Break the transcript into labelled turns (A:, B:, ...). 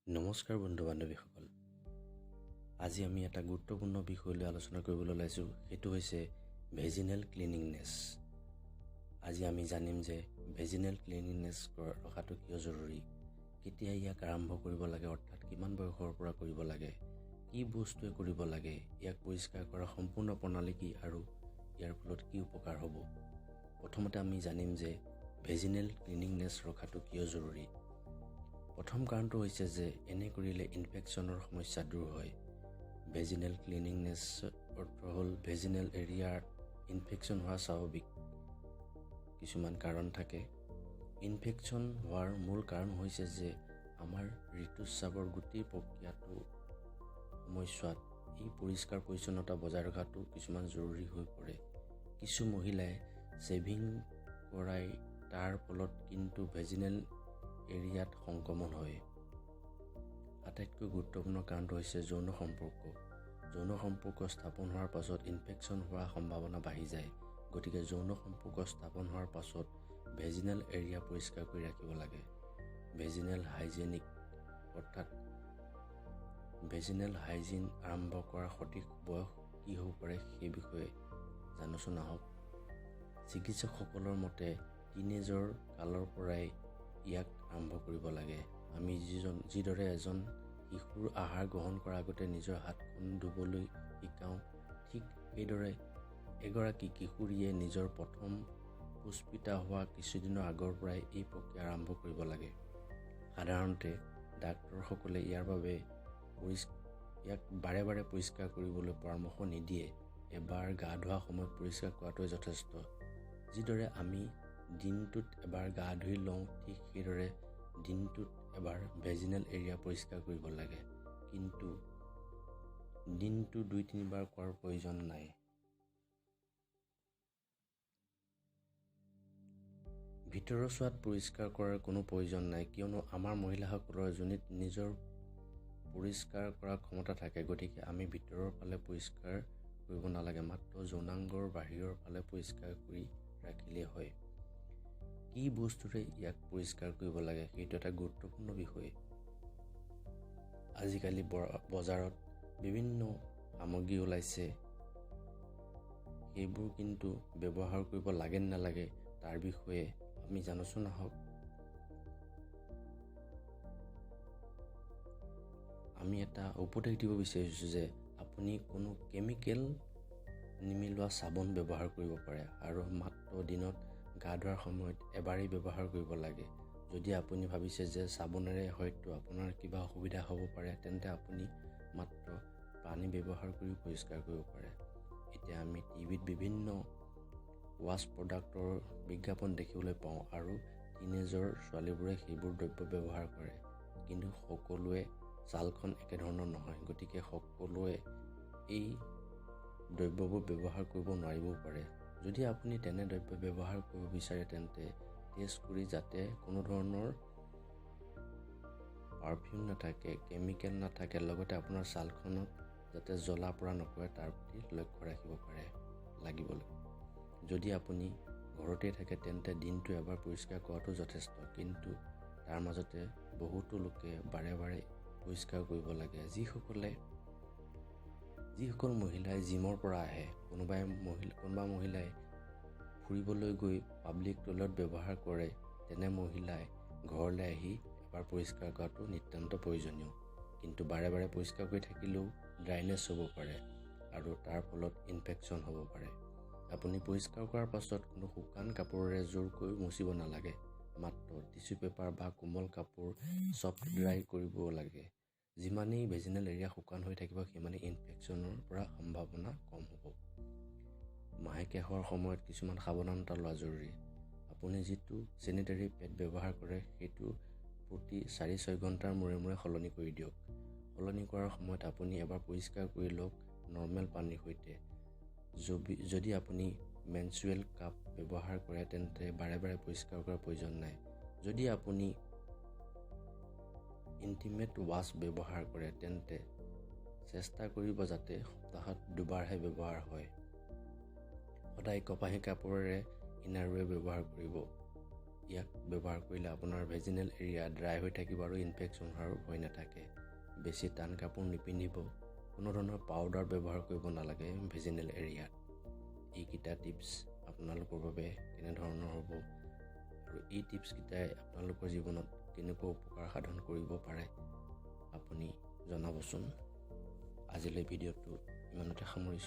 A: নমস্কাৰ বন্ধু বান্ধৱীসকল, আজি আমি এটা গুৰুত্বপূৰ্ণ বিষয় লৈ আলোচনা কৰিবলৈ ওলাইছোঁ। সেইটো হৈছে ভেজিনেল ক্লিনিংনেছ। আজি আমি জানিম যে ভেজিনেল ক্লিনিংনেছ ৰখাটো কিয় জৰুৰী, কেতিয়া ইয়াক আৰম্ভ কৰিব লাগে, অৰ্থাৎ কিমান বয়সৰ পৰা কৰিব লাগে, কি বস্তুৱে কৰিব লাগে, ইয়াক পৰিষ্কাৰ কৰাৰ সম্পূৰ্ণ প্ৰণালী কি আৰু ইয়াৰ ফলত কি উপকাৰ হ'ব। প্ৰথমতে আমি জানিম যে ভেজিনেল ক্লিনিংনেছ ৰখাটো কিয় জৰুৰী। প্ৰথম কাৰণটো হৈছে যে এনে কৰিলে ইনফেকশ্যনৰ সমস্যা দূৰ হয়। ভেজিনেল ক্লিনিংনেছ অৰ্থ হ'ল ভেজিনেল এৰিয়াত ইনফেকশ্যন হোৱা স্বাভাৱিক কিছুমান কাৰণ থাকে। ইনফেকশ্যন হোৱাৰ মূল কাৰণ হৈছে যে আমাৰ ঋতুস্ৰাৱৰ গোটেই প্ৰক্ৰিয়াটো সময়ছোৱাত এই পৰিষ্কাৰ পৰিচ্ছন্নতা বজাই ৰখাটো কিছুমান জৰুৰী হৈ পৰে। কিছু মহিলাই ছেভিং কৰাই, তাৰ ফলত কিন্তু ভেজিনেল এৰিয়াত সংক্ৰমণ হয়। আটাইতকৈ গুৰুত্বপূৰ্ণ কাৰণটো হৈছে যৌন সম্পৰ্ক স্থাপন হোৱাৰ পাছত ইনফেকশ্যন হোৱাৰ সম্ভাৱনা বাঢ়ি যায়। গতিকে যৌন সম্পৰ্ক স্থাপন হোৱাৰ পাছত ভেজিনেল এৰিয়া পৰিষ্কাৰ কৰি ৰাখিব লাগে। ভেজিনেল হাইজেনিক অৰ্থাৎ ভেজিনেল হাইজিন আৰম্ভ কৰাৰ সঠিক বয়স কি হ'ব পাৰে সেই বিষয়ে জানোচোন আহক। চিকিৎসকসকলৰ মতে টিনেজৰ কালৰ পৰাই ইয়াক আৰম্ভ কৰিব লাগে। আমি যিদৰে এজন শিশুৰ আহাৰ গ্ৰহণ কৰাৰ আগতে নিজৰ হাতখন ধুবলৈ শিকাওঁ, ঠিক সেইদৰে এগৰাকী কিশোৰীয়ে নিজৰ প্ৰথম পুস্পিতা হোৱা কিছুদিনৰ আগৰ পৰাই এই প্ৰক্ৰিয়া আৰম্ভ কৰিব লাগে। সাধাৰণতে ডাক্তৰসকলে ইয়াৰ বাবে ইয়াক বাৰে বাৰে পৰিষ্কাৰ কৰিবলৈ পৰামৰ্শ নিদিয়ে। এবাৰ গা ধোৱা সময়ত পৰিষ্কাৰ কৰাটোৱে যথেষ্ট। যিদৰে আমি দিনটোত এবাৰ গা ধুই লওঁ, ঠিক সেইদৰে দিনটোত এবাৰ ভেজিনেল এৰিয়া পৰিষ্কাৰ কৰিব লাগে। কিন্তু দিনটো 2-3 বাৰ কৰাৰ প্ৰয়োজন নাই। ভিতৰৰ চোৱাত পৰিষ্কাৰ কৰাৰ কোনো প্ৰয়োজন নাই, কিয়নো আমাৰ মহিলাসকলৰ যোনিত নিজৰ পৰিষ্কাৰ কৰাৰ ক্ষমতা থাকে। গতিকে আমি ভিতৰৰ ফালে পৰিষ্কাৰ কৰিব নালাগে, মাত্ৰ যৌনাংগৰ বাহিৰৰ ফালে পৰিষ্কাৰ কৰি ৰাখিলেই হয়। কি বস্তুৰে ইয়াক পৰিষ্কাৰ কৰিব লাগে সেইটো এটা গুৰুত্বপূৰ্ণ বিষয়। আজিকালি বজাৰত বিভিন্ন সামগ্ৰী ওলাইছে, সেইবোৰ কিন্তু ব্যৱহাৰ কৰিব লাগে নে নালাগে তাৰ বিষয়ে আমি জানোচোন আহক। আমি এটা উপদেশ দিব বিচাৰিছোঁ যে আপুনি কোনো কেমিকেল নিমিলোৱা চাবোন ব্যৱহাৰ কৰিব পাৰে আৰু মাত্ৰ দিনত গা ধোৱাৰ সময়ত এবাৰেই ব্যৱহাৰ কৰিব লাগে। যদি আপুনি ভাবিছে যে চাবোনেৰে হয়তো আপোনাৰ কিবা অসুবিধা হ'ব পাৰে, তেন্তে আপুনি মাত্ৰ পানী ব্যৱহাৰ কৰি পৰিষ্কাৰ কৰিব পাৰে। এতিয়া আমি টিভিত বিভিন্ন ৱাছ প্ৰডাক্টৰ বিজ্ঞাপন দেখিবলৈ পাওঁ আৰু টিনেজৰ ছোৱালীবোৰে সেইবোৰ দ্ৰব্য ব্যৱহাৰ কৰে। কিন্তু সকলোৱে ছালখন একেধৰণৰ নহয়, গতিকে সকলোৱে এই দ্ৰব্যবোৰ ব্যৱহাৰ কৰিব নোৱাৰিবও পাৰে। যদি আপুনি তেনে দ্ৰব্য ব্যৱহাৰ কৰিব বিচাৰে, তেন্তে টেষ্ট কৰি যাতে কোনো ধৰণৰ পাৰফিউম নাথাকে, কেমিকেল নাথাকে, লগতে আপোনাৰ ছালখনত যাতে জ্বলা পৰা নকৰে তাৰ প্ৰতি লক্ষ্য ৰাখিব লাগিব। যদি আপুনি ঘৰতে থাকে তেন্তে দিনটো এবাৰ পৰিষ্কাৰ কৰাটো যথেষ্ট, কিন্তু তাৰ মাজতে বহুতো লোকে বাৰে বাৰে পৰিষ্কাৰ কৰিব লাগে। যিসকল মহিলাই জিমৰ পৰা আহে, কোনোবা মহিলাই ফুৰিবলৈ গৈ পাব্লিক টয়লেট ব্যৱহাৰ কৰে, তেনে মহিলাই ঘৰলৈ আহি এবাৰ পৰিষ্কাৰ কৰাটো নিতান্ত প্ৰয়োজনীয়। কিন্তু বাৰে বাৰে পৰিষ্কাৰ কৰি থাকিলেও ড্ৰাইনেছ হ'ব পাৰে আৰু তাৰ ফলত ইনফেকশ্যন হ'ব পাৰে। আপুনি পৰিষ্কাৰ কৰাৰ পাছত কোনো শুকান কাপোৰেৰে জোৰকৈ মুচিব নালাগে, মাত্ৰ টিচু পেপাৰ বা কোমল কাপোৰ ছফ্ট ড্ৰাই কৰিব লাগে। যিমানেই ভেজিনেল এৰিয়া শুকান হৈ থাকিব, সিমানেই ইনফেকশ্যনৰ পৰা সম্ভাৱনা কম হ'ব। মাহেকীয়া হোৱাৰ সময়ত কিছুমান সাৱধানতা লোৱা জৰুৰী। আপুনি যিটো চেনিটাৰী পেড ব্যৱহাৰ কৰে সেইটো প্ৰতি 4-6 ঘণ্টাৰ মূৰে মূৰে সলনি কৰি দিয়ক। সলনি কৰাৰ সময়ত আপুনি এবাৰ পৰিষ্কাৰ কৰি লওক নৰ্মেল পানীৰ সৈতে। যদি আপুনি মেনচুৱেল কাপ ব্যৱহাৰ কৰে তেন্তে বাৰে বাৰে পৰিষ্কাৰ কৰাৰ প্ৰয়োজন নাই। যদি আপুনি ইণ্টিমেট ৱাছ ব্যৱহাৰ কৰে তেন্তে চেষ্টা কৰিব যাতে সপ্তাহত 2 বাৰহে ব্যৱহাৰ হয়। সদায় কপাহী কাপোৰেৰে ইনাৰৱেৰ ব্যৱহাৰ কৰিব। ইয়াক ব্যৱহাৰ কৰিলে আপোনাৰ ভেজিনেল এৰিয়া ড্ৰাই হৈ থাকিব আৰু ইনফেকশ্যন হোৱাৰ ভয় নাথাকে। বেছি টান কাপোৰ নিপিন্ধিব। কোনো ধৰণৰ পাউডাৰ ব্যৱহাৰ কৰিব নালাগে ভেজিনেল এৰিয়াত। এইকেইটা টিপছ আপোনালোকৰ বাবে কেনেধৰণৰ হ'ব আৰু এই টিপছকেইটাই আপোনালোকৰ জীৱনত কেনেকুৱা উপকাৰ সাধন কৰিব পাৰে আপুনি জনাবচোন। আজিলৈ ভিডিঅ'টো ইমানতে সামৰিছোঁ।